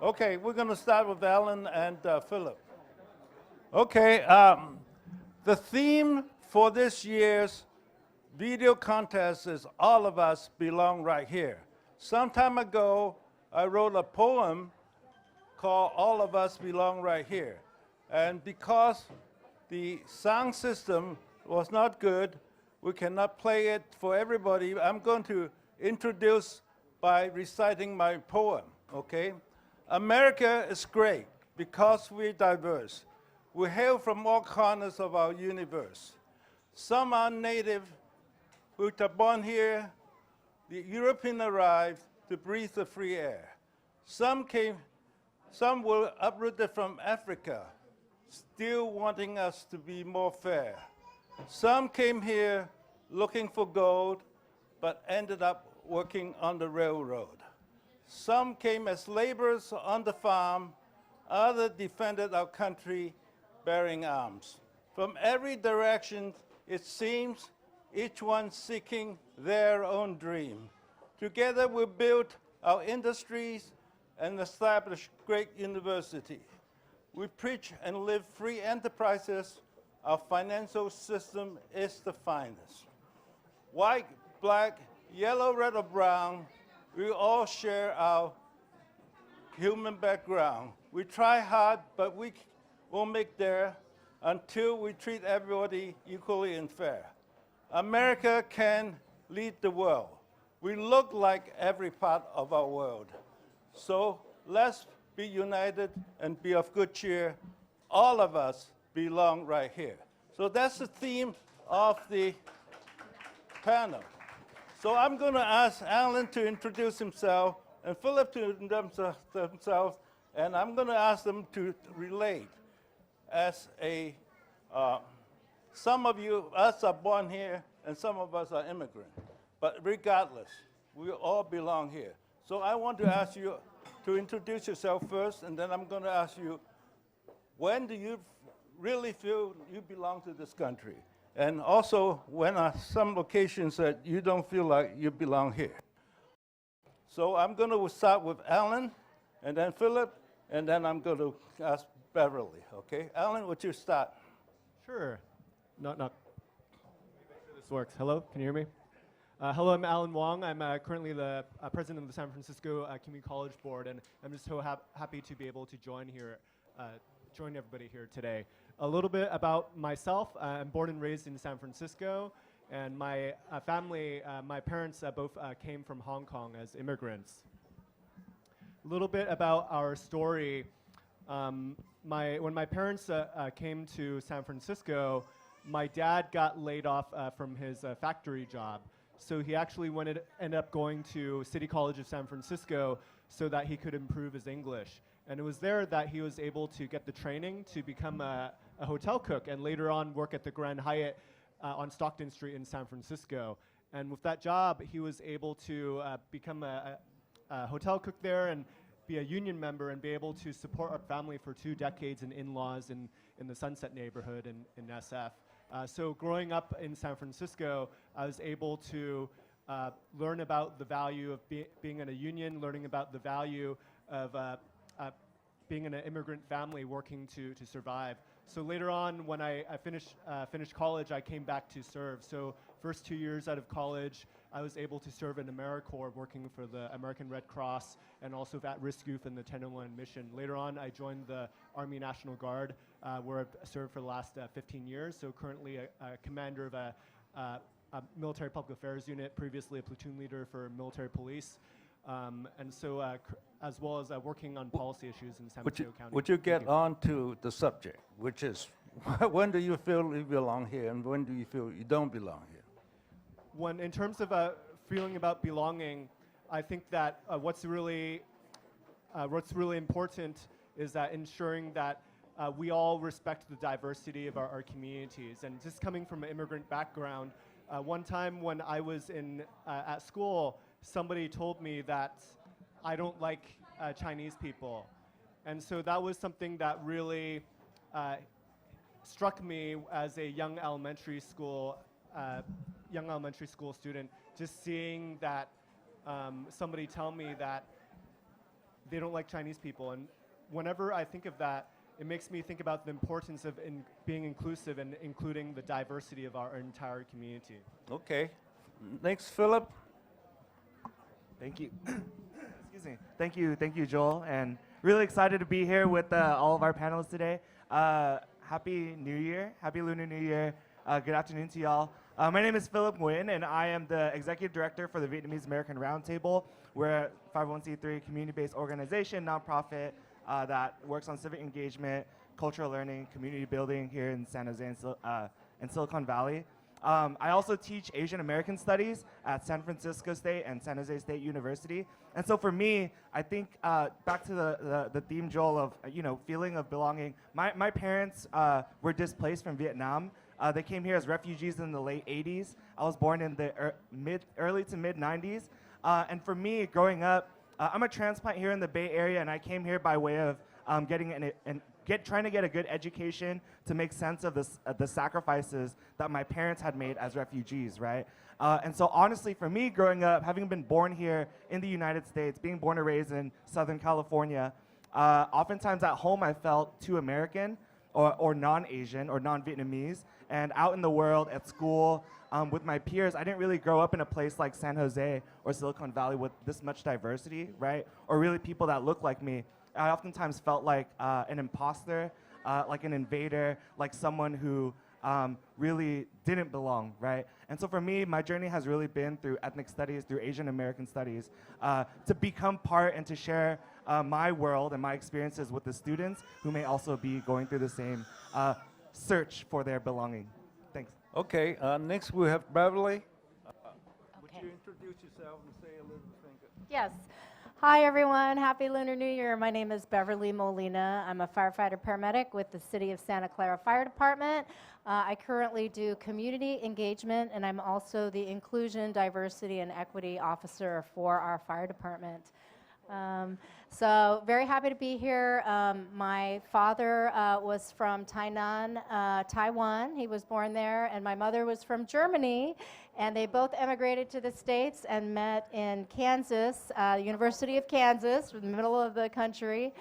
Okay, we're going to start with Alan and Phillip. Okay, the theme for this year's video contest is All of Us Belong Right Here. Some time ago, I wrote a poem called All of Us Belong Right Here. And because the sound system was not good, we cannot play it for everybody. I'm going to introduce by reciting my poem, okay? America is great because we're diverse. We hail from all corners of our universe. Some are native, who are born here. The European arrived to breathe the free air. Some were uprooted from Africa, still wanting us to be more fair. Some came here looking for gold, but ended up working on the railroad. Some came as laborers on the farm, others defended our country bearing arms. From every direction, it seems, each one seeking their own dream. Together we built our industries and established great university. We preach and live free enterprises. Our financial system is the finest. White, black, yellow, red, or brown, we all share our human background. We try hard, but we won't make there until we treat everybody equally and fair. America can lead the world. We look like every part of our world. So let's be united and be of good cheer. All of us belong right here. So that's the theme of the panel. So I'm going to ask Alan to introduce himself and Phillip to introduce themselves, and I'm going to ask them to relate as some of us are born here and some of us are immigrants. But regardless, we all belong here. So I want to ask you to introduce yourself first, and then I'm going to ask you, when do you really feel you belong to this country? And also, when are some locations that you don't feel like you belong here? So I'm going to start with Alan, and then Phillip, and then I'm going to ask Beverly, okay? Alan, would you start? Sure. Knock, knock. Make sure this works. Hello, can you hear me? Hello, I'm Alan Wong. I'm currently the president of the San Francisco Community College Board, and I'm just so happy to be able to join everybody here today. A little bit about myself. I'm born and raised in San Francisco, and my family, my parents both came from Hong Kong as immigrants. A little bit about our story. When my parents came to San Francisco, my dad got laid off from his factory job. So he actually ended up going to City College of San Francisco so that he could improve his English. And it was there that he was able to get the training to become a hotel cook and later on work at the Grand Hyatt on Stockton Street in San Francisco. And with that job, he was able to become a hotel cook there and be a union member and be able to support our family for 2 decades in in-laws in the Sunset neighborhood in SF. So growing up in San Francisco, I was able to learn about the value of being in a union, learning about the value of being in an immigrant family working to survive. So later on, when I finished college, I came back to serve. So first 2 years out of college, I was able to serve in AmeriCorps, working for the American Red Cross and also at-risk youth in the 1001 mission. Later on, I joined the Army National Guard, where I've served for the last 15 years. So currently a commander of a military public affairs unit, previously a platoon leader for military police. And so, as well as working on policy issues in San Mateo County. Would you get on to the subject, which is, when do you feel you belong here, and when do you feel you don't belong here? When, in terms of feeling about belonging, I think that what's really important is that ensuring that we all respect the diversity of our communities. And just coming from an immigrant background, one time when I was at school, somebody told me that I don't like Chinese people. And so that was something that really struck me as a young elementary school student, just seeing that somebody tell me that they don't like Chinese people. And whenever I think of that, it makes me think about the importance of being inclusive and including the diversity of our entire community. Okay. Next, Phillip. Thank you. Excuse me. Thank you, Joel. And really excited to be here with all of our panelists today. Happy New Year. Happy Lunar New Year. Good afternoon to y'all. My name is Phillip Nguyen, and I am the Executive Director for the Vietnamese American Roundtable. We're a 501c3 community-based organization, nonprofit, that works on civic engagement, cultural learning, community building here in San Jose and Silicon Valley. I also teach Asian American Studies at San Francisco State and San Jose State University. And so for me, I think back to the theme, Joel, of feeling of belonging. My parents were displaced from Vietnam. They came here as refugees in the late 80s. I was born in the early to mid 90s. And for me, growing up, I'm a transplant here in the Bay Area, and I came here by way of trying to get a good education to make sense of the sacrifices that my parents had made as refugees, right? And so honestly, for me, growing up, having been born here in the United States, being born and raised in Southern California, oftentimes at home I felt too American or non-Asian or non-Vietnamese. And out in the world, at school, with my peers, I didn't really grow up in a place like San Jose or Silicon Valley with this much diversity, right? Or really people that look like me. I oftentimes felt like an imposter, like an invader, like someone who really didn't belong, right? And so for me, my journey has really been through ethnic studies, through Asian American studies, to become part and to share my world and my experiences with the students who may also be going through the same search for their belonging. Thanks. Okay, next we have Beverly. Would Okay. you introduce yourself and say a little thing? Yes. Hi, everyone. Happy Lunar New Year. My name is Beverly Molina. I'm a firefighter paramedic with the City of Santa Clara Fire Department. I currently do community engagement, and I'm also the Inclusion, Diversity, and Equity Officer for our fire department. So very happy to be here. My father was from Tainan, Taiwan. He was born there, and my mother was from Germany, and they both emigrated to the States and met in Kansas, University of Kansas, in the middle of the country,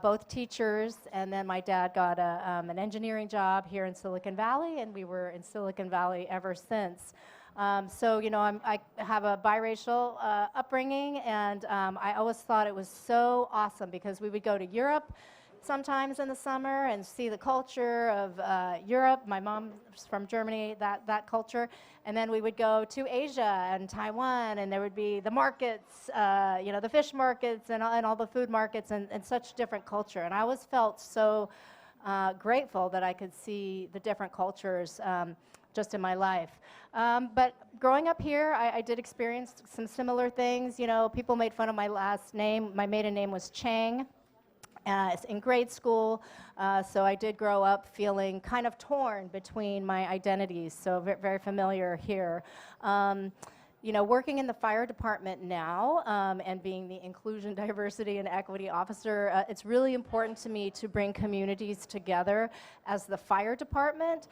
both teachers, and then my dad got an engineering job here in Silicon Valley, and we were in Silicon Valley ever since. So, I have a biracial upbringing, and I always thought it was so awesome because we would go to Europe sometimes in the summer and see the culture of Europe. My mom's from Germany, that culture. And then we would go to Asia and Taiwan, and there would be the markets, the fish markets and all the food markets and such different culture. And I always felt so grateful that I could see the different cultures just in my life. But growing up here, I did experience some similar things. People made fun of my last name. My maiden name was Chang. It's in grade school, so I did grow up feeling kind of torn between my identities, so very familiar here. Working in the fire department now and being the Inclusion, Diversity, and Equity Officer, it's really important to me to bring communities together. As the fire department,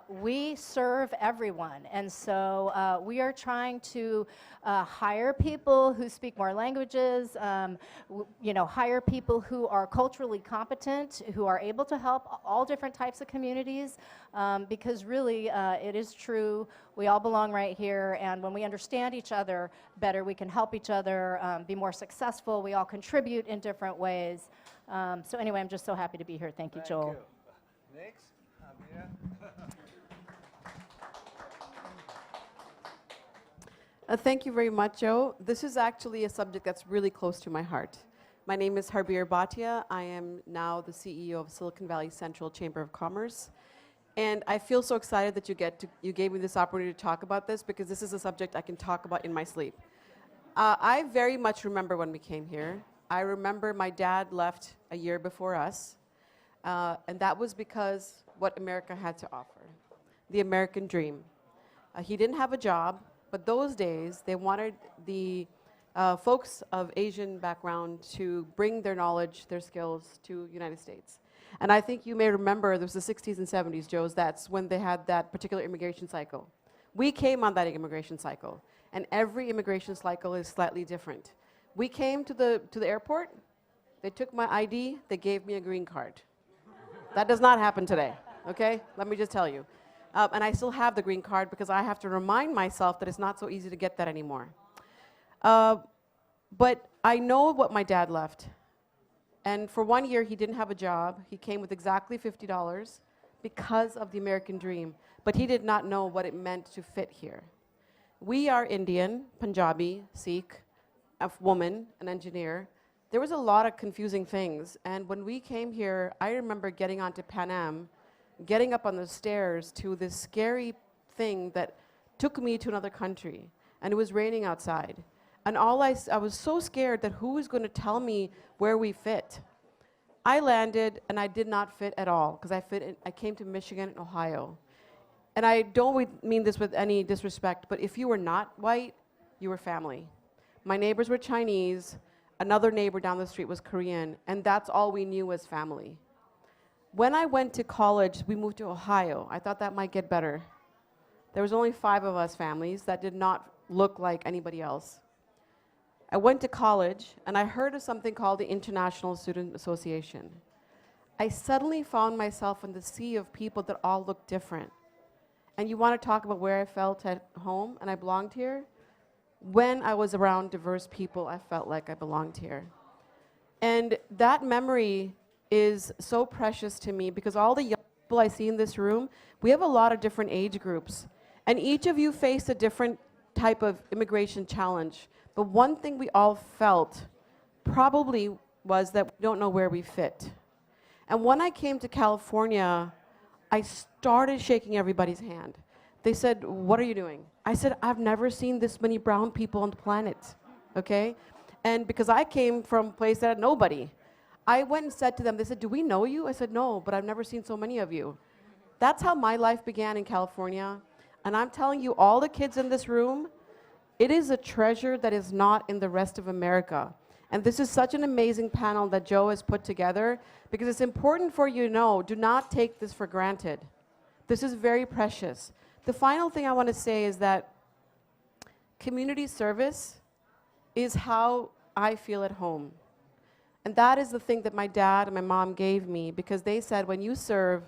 we serve everyone, and so we are trying to hire people who speak more languages, hire people who are culturally competent, who are able to help all different types of communities, because really it is true, we all belong right here, and when we understand each other better, we can help each other be more successful. We all contribute in different ways. So anyway, I'm just so happy to be here. Thank you, Joel. Thank you. Next, Harbir. Thank you very much, Joe. This is actually a subject that's really close to my heart. My name is Harbir Bhatia. I am now the CEO of Silicon Valley Central Chamber of Commerce. And I feel so excited that you gave me this opportunity to talk about this, because this is a subject I can talk about in my sleep. I very much remember when we came here. I remember my dad left a year before us, and that was because what America had to offer, the American dream. He didn't have a job, but those days they wanted the folks of Asian background to bring their knowledge, their skills to the United States. And I think you may remember there was the 60s and 70s, Joes, that's when they had that particular immigration cycle. We came on that immigration cycle, and every immigration cycle is slightly different. We came to the airport. They took my ID. They gave me a green card. That does not happen today, okay? Let me just tell you. And I still have the green card because I have to remind myself that it's not so easy to get that anymore. But I know what my dad left. And for 1 year, he didn't have a job. He came with exactly $50 because of the American dream. But he did not know what it meant to fit here. We are Indian, Punjabi, Sikh, a woman, an engineer. There was a lot of confusing things. And when we came here, I remember getting onto Pan Am, getting up on the stairs to this scary thing that took me to another country. And it was raining outside. And I was so scared that who was going to tell me where we fit. I landed and I did not fit at all because I came to Michigan and Ohio. And I don't mean this with any disrespect, but if you were not white, you were family. My neighbors were Chinese, another neighbor down the street was Korean, and that's all we knew as family. When I went to college, we moved to Ohio. I thought that might get better. There was only 5 of us families that did not look like anybody else. I went to college, and I heard of something called the International Student Association. I suddenly found myself in the sea of people that all looked different. And you want to talk about where I felt at home and I belonged here? When I was around diverse people, I felt like I belonged here. And that memory is so precious to me because all the young people I see in this room, we have a lot of different age groups. And each of you faced a different type of immigration challenge. But one thing we all felt probably was that we don't know where we fit. And when I came to California, I started shaking everybody's hand. They said, "What are you doing?" I said, "I've never seen this many brown people on the planet," okay? And because I came from a place that had nobody, I went and said to them, they said, "Do we know you?" I said, "No, but I've never seen so many of you." That's how my life began in California. And I'm telling you, all the kids in this room, it is a treasure that is not in the rest of America. And this is such an amazing panel that Joe has put together because it's important for you to know, do not take this for granted. This is very precious. The final thing I want to say is that community service is how I feel at home. And that is the thing that my dad and my mom gave me because they said when you serve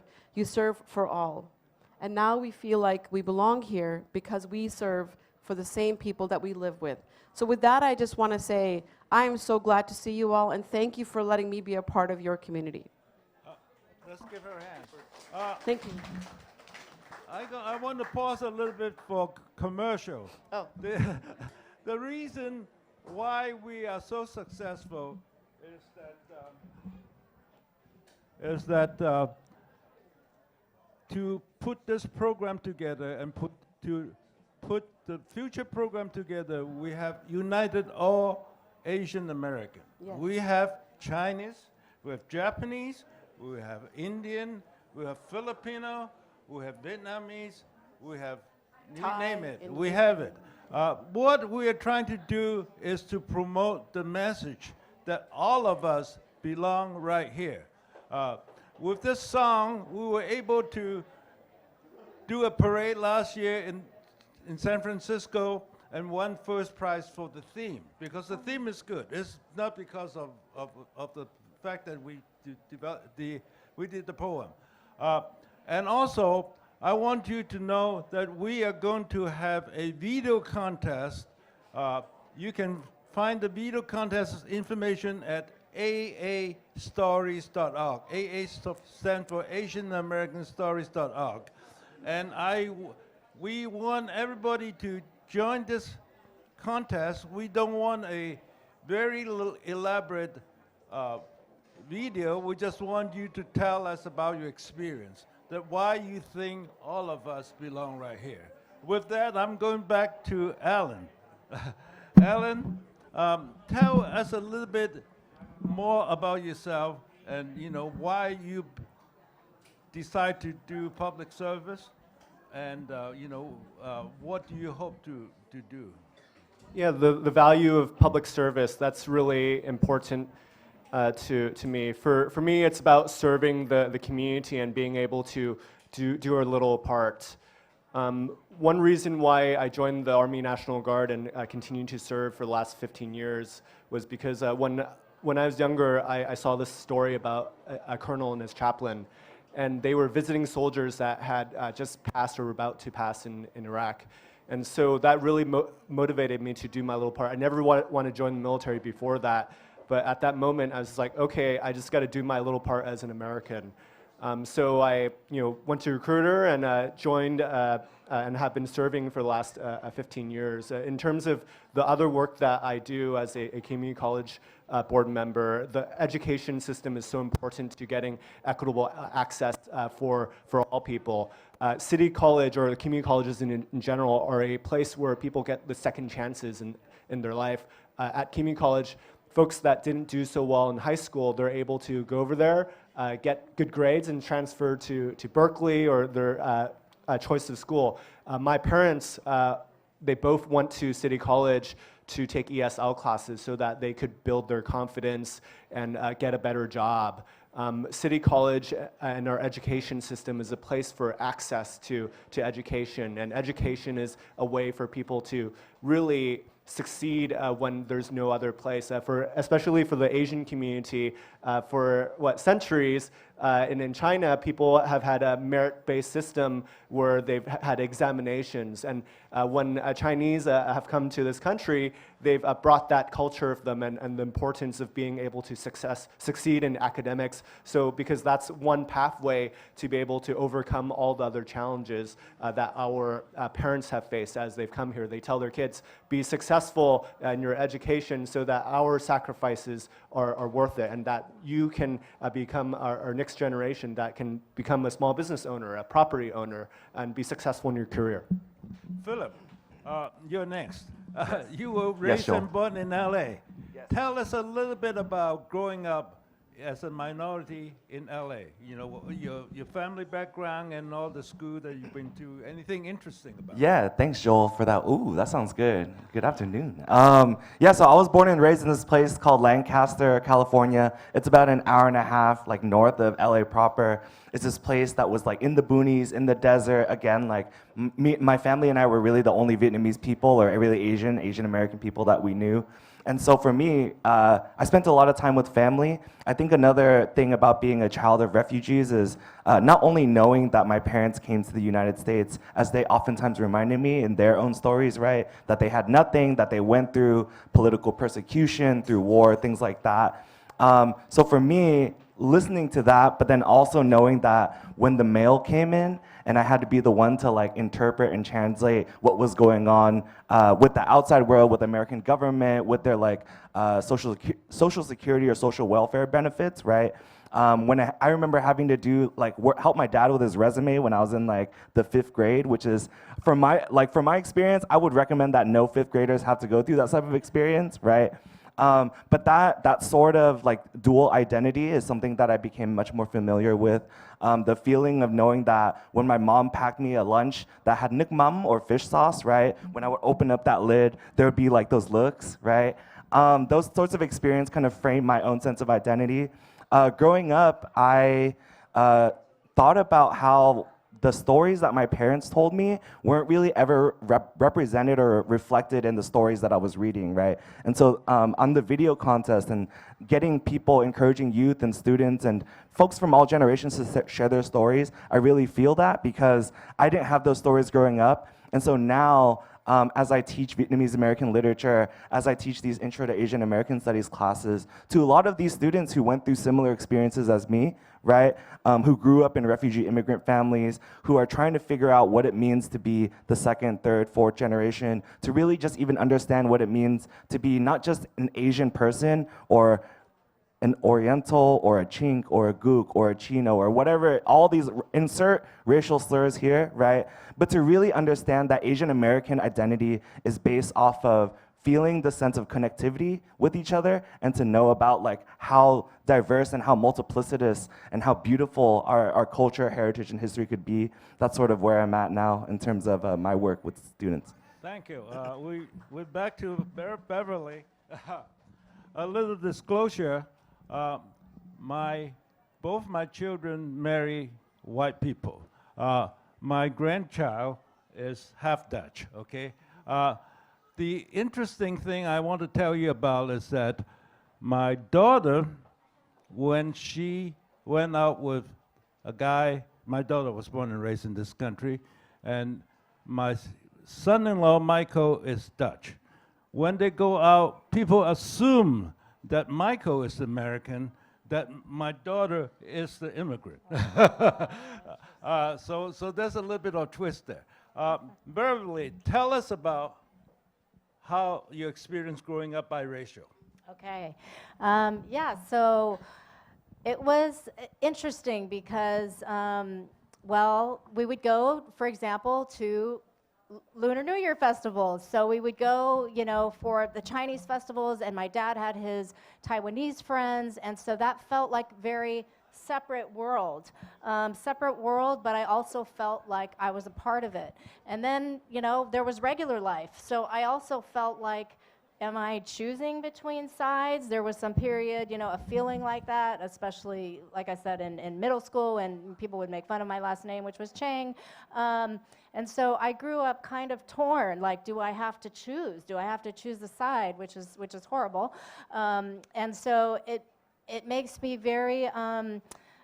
for all. And now we feel like we belong here because we serve for the same people that we live with. So with that, I just want to say, I am so glad to see you all, and thank you for letting me be a part of your community. Let's give her a hand. Thank you. I want to pause a little bit for commercial. Oh. The reason why we are so successful is that to put this program together and to put the future program together, we have united all Asian American. Yes. We have Chinese, we have Japanese, we have Indian, we have Filipino, we have Vietnamese, we have, you Thai, name it, Indian. we have it. What we are trying to do is to promote the message that all of us belong right here. With this song, we were able to do a parade last year in San Francisco and won first prize for the theme, because the theme is good. It's not because of the fact that we did the poem. And also, I want you to know that we are going to have a video contest. You can find the video contest information at aastories.org. AA stands for Asian American Stories.org. And we want everybody to join this contest. We don't want a very elaborate video. We just want you to tell us about your experience, that why you think all of us belong right here. With that, I'm going back to Alan. Alan, tell us a little bit more about yourself and why you decide to do public service, and what do you hope to do? Yeah, the value of public service, that's really important to me. For me, it's about serving the community and being able to do our little part. One reason why I joined the Army National Guard and continued to serve for the last 15 years was because when I was younger, I saw this story about a colonel and his chaplain, and they were visiting soldiers that had just passed or were about to pass in Iraq. And so that really motivated me to do my little part. I never wanted to join the military before that, but at that moment, I was like, okay, I just got to do my little part as an American. So I went to recruiter and joined and have been serving for the last 15 years. In terms of the other work that I do as a community college board member, the education system is so important to getting equitable access for all people. City college or the community colleges in general are a place where people get the second chances in their life. At community college, folks that didn't do so well in high school, they're able to go over there, get good grades and transfer to Berkeley or their choice of school. My parents, they both went to City College to take ESL classes so that they could build their confidence and get a better job. City College and our education system is a place for access to education, and education is a way for people to really succeed when there's no other place. Especially for the Asian community, for centuries, and in China, people have had a merit-based system where they've had examinations. And when Chinese have come to this country, they've brought that culture of them and the importance of being able to succeed in academics. So because that's one pathway to be able to overcome all the other challenges that our parents have faced as they've come here. They tell their kids, be successful in your education so that our sacrifices are worth it, and that you can become our next generation that can become a small business owner, a property owner, and be successful in your career. Phillip, you're next. You were raised and born in LA. Yes. Tell us a little bit about growing up as a minority in LA. You know, your family background and all the school that you've been to. Anything interesting about it? Yeah, thanks, Joel, for that. Ooh, that sounds good. Good afternoon. Yeah, so I was born and raised in this place called Lancaster, California. It's about an hour and a half, north of LA proper. It's this place that was in the boonies, in the desert. Again, my family and I were really the only Vietnamese people or really Asian American people that we knew. And so for me, I spent a lot of time with family. I think another thing about being a child of refugees is not only knowing that my parents came to the United States, as they oftentimes reminded me in their own stories, right, that they had nothing, that they went through political persecution, through war, things like that. So for me, listening to that, but then also knowing that when the mail came in, and I had to be the one to interpret and translate what was going on with the outside world, with the American government, with their social security or social welfare benefits, right? When I remember having to do help my dad with his resume when I was in the 5th grade, which is from my experience, I would recommend that no 5th graders have to go through that type of experience, right? But that sort of dual identity is something that I became much more familiar with. The feeling of knowing that when my mom packed me a lunch that had nước mắm or fish sauce, right? When I would open up that lid, there would be those looks, right? Those sorts of experience kind of framed my own sense of identity. Growing up, I thought about how the stories that my parents told me weren't really ever represented or reflected in the stories that I was reading, right? And so on the video contest and getting people, encouraging youth and students and folks from all generations to share their stories, I really feel that because I didn't have those stories growing up. And so now, as I teach Vietnamese American literature, as I teach these Intro to Asian American Studies classes, to a lot of these students who went through similar experiences as me, right, who grew up in refugee immigrant families, who are trying to figure out what it means to be the 2nd, 3rd, 4th generation, to really just even understand what it means to be not just an Asian person or an Oriental or a Chink or a Gook or a Chino or whatever, all these insert racial slurs here, right? But to really understand that Asian American identity is based off of feeling the sense of connectivity with each other and to know about how diverse and how multiplicitous and how beautiful our culture, heritage, and history could be. That's sort of where I'm at now in terms of my work with students. Thank you. We're back to Beverly. A little disclosure. Both my children marry white people. My grandchild is half Dutch, okay? The interesting thing I want to tell you about is that my daughter, when she went out with a guy, my daughter was born and raised in this country, and my son-in-law, Michael, is Dutch. When they go out, people assume that Michael is American, that my daughter is the immigrant. So there's a little bit of twist there. Beverly, tell us about how you experienced growing up biracial. Okay. Yeah, so it was interesting because, well, we would go, for example, to Lunar New Year festivals. So we would go, you know, for the Chinese festivals, and my dad had his Taiwanese friends, and so that felt like very separate world, but I also felt like I was a part of it. And then, you know, there was regular life. So I also felt like, am I choosing between sides? There was some period, you know, of feeling like that, especially, like I said, in middle school, and people would make fun of my last name, which was Chang. And so I grew up kind of torn, like, do I have to choose? Do I have to choose the side, which is horrible. And so it makes me very,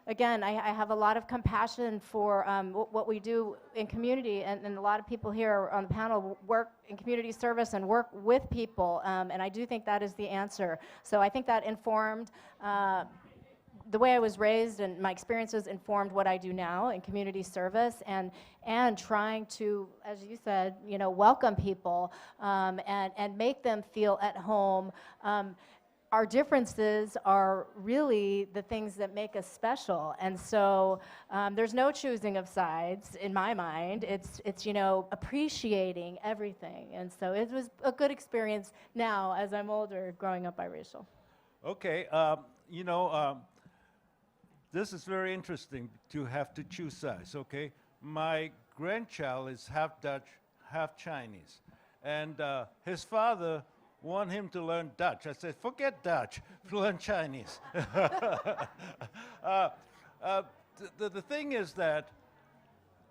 again, I have a lot of compassion for what we do in community, and a lot of people here on the panel work in community service and work with people, and I do think that is the answer. So I think that informed the way I was raised, and my experiences informed what I do now in community service, and trying to, as you said, you know, welcome people and make them feel at home. Our differences are really the things that make us special, and so there's no choosing of sides in my mind. It's you know, appreciating everything, and so it was a good experience now as I'm older, growing up biracial. Okay, you know, this is very interesting to have to choose sides, okay? My grandchild is half Dutch, half Chinese, and his father want him to learn Dutch. I said, forget Dutch, learn Chinese. The thing is that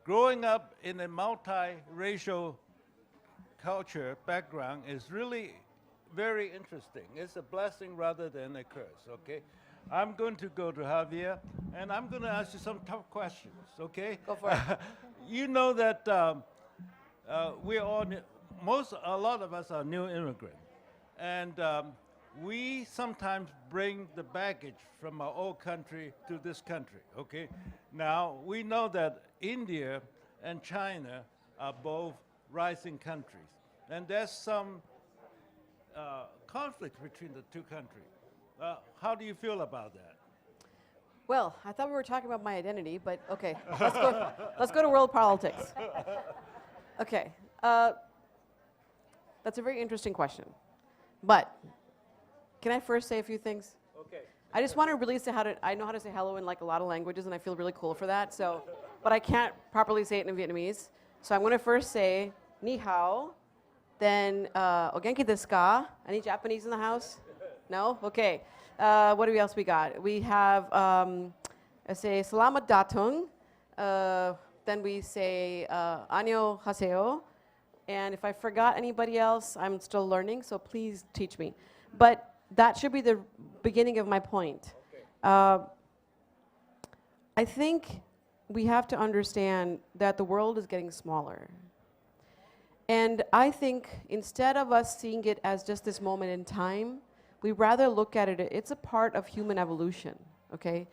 growing up in a multiracial culture background is really very interesting. It's a blessing rather than a curse, okay? I'm going to go to Harbir, and I'm going to ask you some tough questions, okay? Go for it. You know that we're all, a lot of us are new immigrants. And we sometimes bring the baggage from our old country to this country, okay? Now, we know that India and China are both rising countries. And there's some conflict between the two countries. How do you feel about that? Well, I thought we were talking about my identity, but okay, let's go to world politics. Okay, that's a very interesting question. But can I first say a few things? Okay. I just want to really say I know how to say hello in like a lot of languages, and I feel really cool for that. So, but I can't properly say it in Vietnamese. So I'm going to first say ni hao, then o genki desu ka? Any Japanese in the house? No? Okay. What do we else we got? We have I say salamat datang. Then we say annyeong haseyo. And if I forgot anybody else, I'm still learning, so please teach me. But that should be the beginning of my point. Okay. I think we have to understand that the world is getting smaller. And I think instead of us seeing it as just this moment in time, we rather look at it, it's a part of human evolution, okay?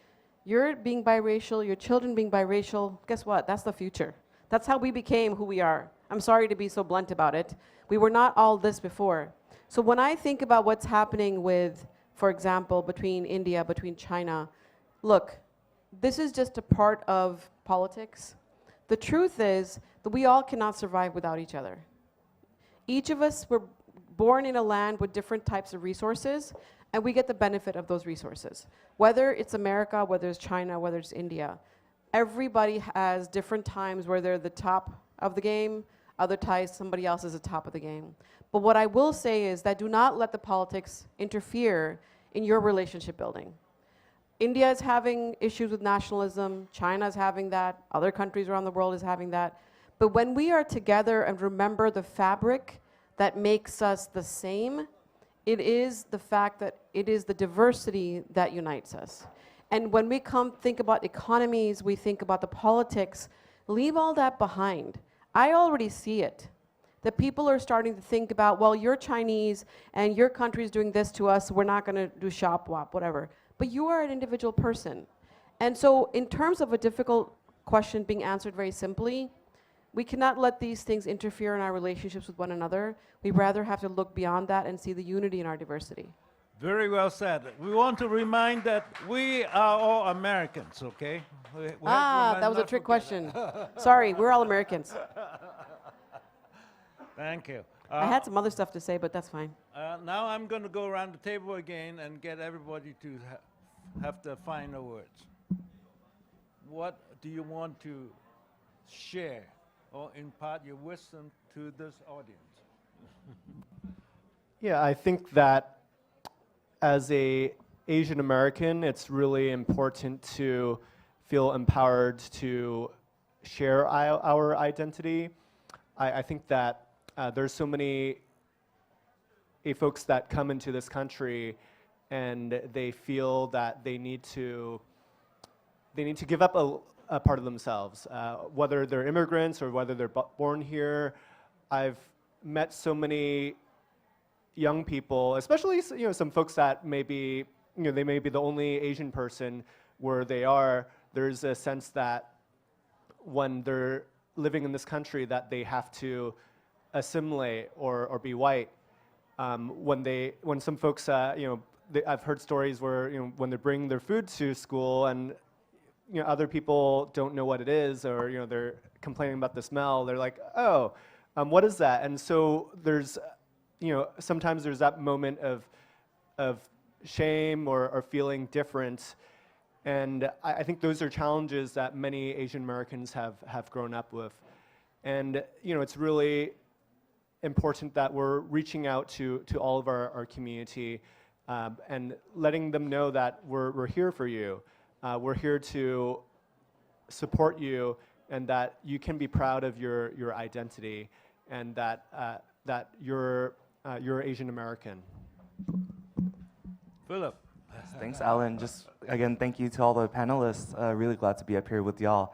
You're being biracial, your children being biracial, guess what? That's the future. That's how we became who we are. I'm sorry to be so blunt about it. We were not all this before. So when I think about what's happening with, for example, between India, between China, look, this is just a part of politics. The truth is that we all cannot survive without each other. Each of us were born in a land with different types of resources, and we get the benefit of those resources. Whether it's America, whether it's China, whether it's India, everybody has different times where they're the top of the game, other times somebody else is the top of the game. But what I will say is that do not let the politics interfere in your relationship building. India is having issues with nationalism, China is having that, other countries around the world is having that. But when we are together and remember the fabric that makes us the same, it is the fact that it is the diversity that unites us. And when we think about economies, we think about the politics, leave all that behind. I already see it. The people are starting to think about, well, you're Chinese and your country's doing this to us, so we're not gonna do shop wop, whatever. But you are an individual person. And so in terms of a difficult question being answered very simply, we cannot let these things interfere in our relationships with one another. We rather have to look beyond that and see the unity in our diversity. Very well said. We want to remind that we are all Americans, okay? We have to That was a not trick forget question. Sorry, we're all Americans. Thank you. I had some other stuff to say, but that's fine. Now I'm going to go around the table again and get everybody to have the final words. What do you want to share or impart your wisdom to this audience? Yeah, I think that as a Asian American, it's really important to feel empowered to share our identity. I think that there's so many folks that come into this country and they feel that they need to give up a part of themselves, whether they're immigrants or whether they're born here. I've met so many young people, especially some folks that maybe they may be the only Asian person where they are. There's a sense that when they're living in this country that they have to assimilate or be white. When some folks, I've heard stories where when they bring their food to school and other people don't know what it is, or they're complaining about the smell. They're like, "Oh, what is that?" And so there's, sometimes there's that moment of shame or feeling different, and I think those are challenges that many Asian Americans have grown up with, and it's really important that we're reaching out to all of our community and letting them know that we're here for you. We're here to support you, and that you can be proud of your identity, and that you're Asian American. Phillip. Thanks, Alan. Just again, thank you to all the panelists. Really glad to be up here with y'all.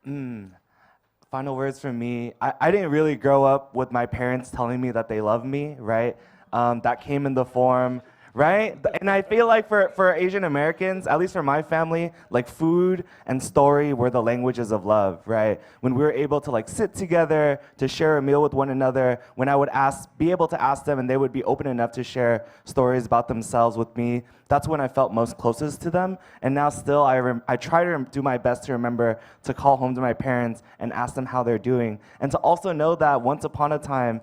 Final words from me. I didn't really grow up with my parents telling me that they love me, right? That came in the form, right? And I feel like for Asian Americans, at least for my family, like food and story were the languages of love, right? When we were able to like sit together to share a meal with one another, when I would be able to ask them and they would be open enough to share stories about themselves with me, that's when I felt most closest to them. And now still, I try to do my best to remember to call home to my parents and ask them how they're doing. And to also know that once upon a time,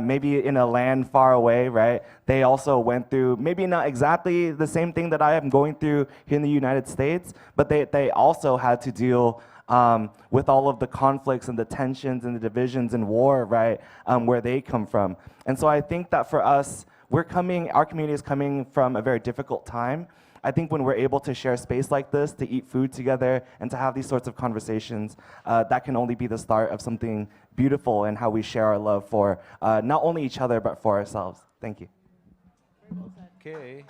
maybe in a land far away, right? They also went through maybe not exactly the same thing that I am going through here in the United States, but they also had to deal with all of the conflicts and the tensions and the divisions and war, right? Where they come from. And so I think that for us, our community is coming from a very difficult time. I think when we're able to share space like this, to eat food together, and to have these sorts of conversations, that can only be the start of something beautiful in how we share our love for not only each other, but for ourselves. Thank you. Okay.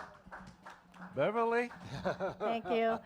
Beverly? Thank you.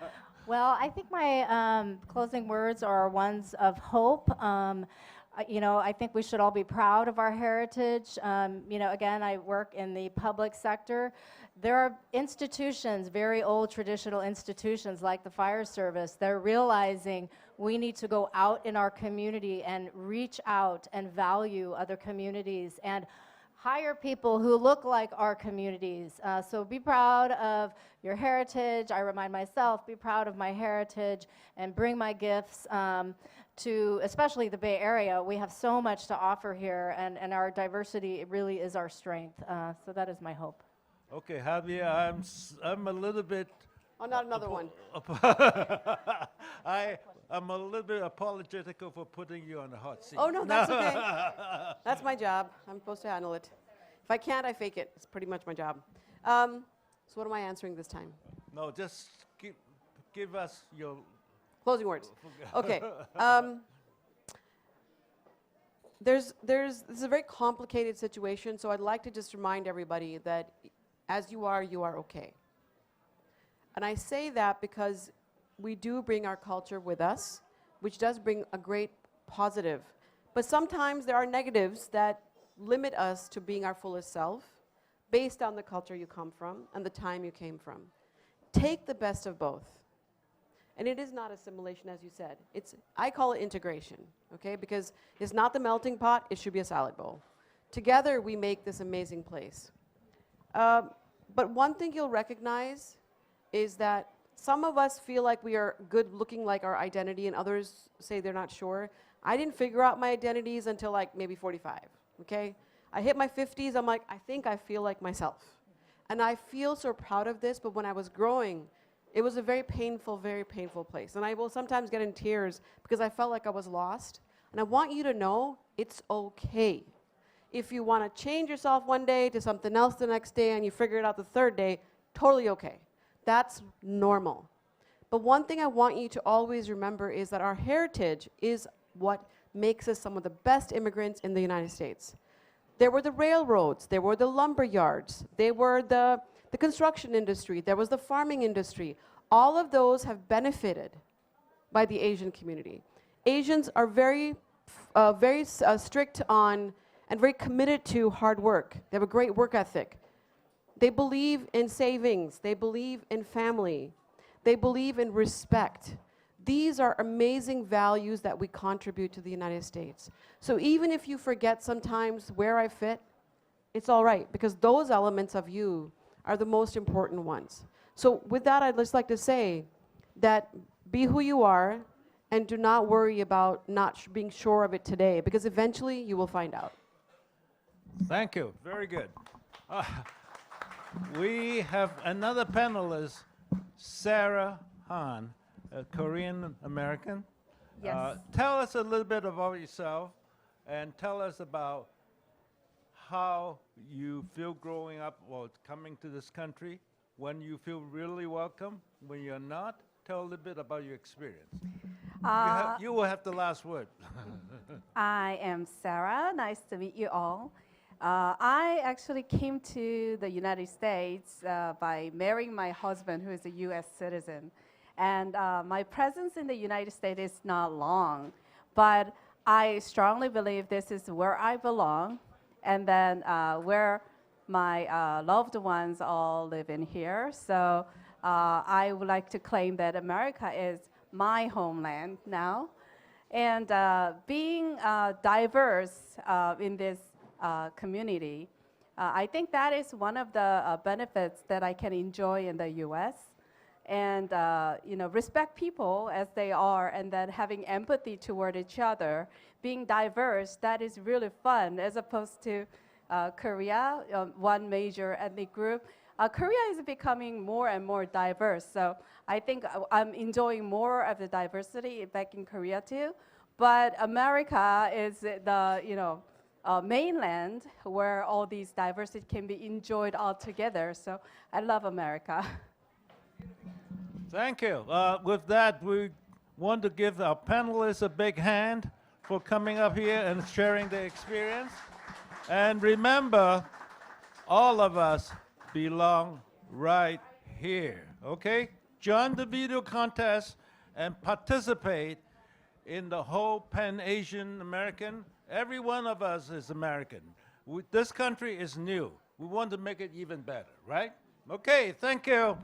Well, I think my closing words are ones of hope. I think we should all be proud of our heritage. Again, I work in the public sector. There are institutions, very old traditional institutions like the fire service, they're realizing we need to go out in our community and reach out and value other communities and hire people who look like our communities. So be proud of your heritage. I remind myself, be proud of my heritage and bring my gifts to especially the Bay Area. We have so much to offer here, and our diversity really is our strength. So that is my hope. Okay, Harbir, I'm a little bit. Oh, not another one. I'm a little bit apologetical for putting you on the hot seat. Oh, no, that's okay. That's my job. I'm supposed to handle it. If I can't, I fake it. It's pretty much my job. So what am I answering this time? No, just give us your Closing words. Okay. this is a very complicated situation, so I'd like to just remind everybody that as you are okay. And I say that because we do bring our culture with us, which does bring a great positive. But sometimes there are negatives that limit us to being our fullest self based on the culture you come from and the time you came from. Take the best of both. And it is not assimilation, as you said. I call it integration, okay? Because it's not the melting pot, it should be a salad bowl. Together, we make this amazing place. But one thing you'll recognize is that some of us feel like we are good looking like our identity, and others say they're not sure. I didn't figure out my identities until like maybe 45, okay? I hit my 50s, I'm like, I think I feel like myself. And I feel so proud of this, but when I was growing, it was a very painful place. And I will sometimes get in tears because I felt like I was lost. And I want you to know it's okay. If you want to change yourself one day to something else the next day and you figure it out the third day, totally okay. That's normal. But one thing I want you to always remember is that our heritage is what makes us some of the best immigrants in the United States. There were the railroads, there were the lumber yards, there were the construction industry, there was the farming industry. All of those have benefited by the Asian community. Asians are very strict on and very committed to hard work. They have a great work ethic. They believe in savings. They believe in family. They believe in respect. These are amazing values that we contribute to the United States. So even if you forget sometimes where I fit, it's all right, because those elements of you are the most important ones. So with that, I'd just like to say that be who you are and do not worry about not being sure of it today, because eventually you will find out. Thank you. Very good. We have another panelist, Sarah Han, a Korean American. Yes. Tell us a little bit about yourself and tell us about how you feel growing up or coming to this country, when you feel really welcome, when you're not. Tell a little bit about your experience. You will have the last word. I am Sarah. Nice to meet you all. I actually came to the United States by marrying my husband, who is a U.S. citizen. And my presence in the United States is not long, but I strongly believe this is where I belong, and then where my loved ones all live in here. So I would like to claim that America is my homeland now. And being diverse in this community, I think that is one of the benefits that I can enjoy in the U.S. And respect people as they are, and then having empathy toward each other. Being diverse, that is really fun, as opposed to Korea, one major ethnic group. Korea is becoming more and more diverse, so I think I'm enjoying more of the diversity back in Korea too. But America is the mainland where all these diversity can be enjoyed all together. So I love America. Thank you. With that, we want to give our panelists a big hand for coming up here and sharing their experience. And remember, all of us belong right here, okay? Join the video contest and participate in the whole Pan-Asian American. Every one of us is American. This country is new. We want to make it even better, right? Okay, thank you.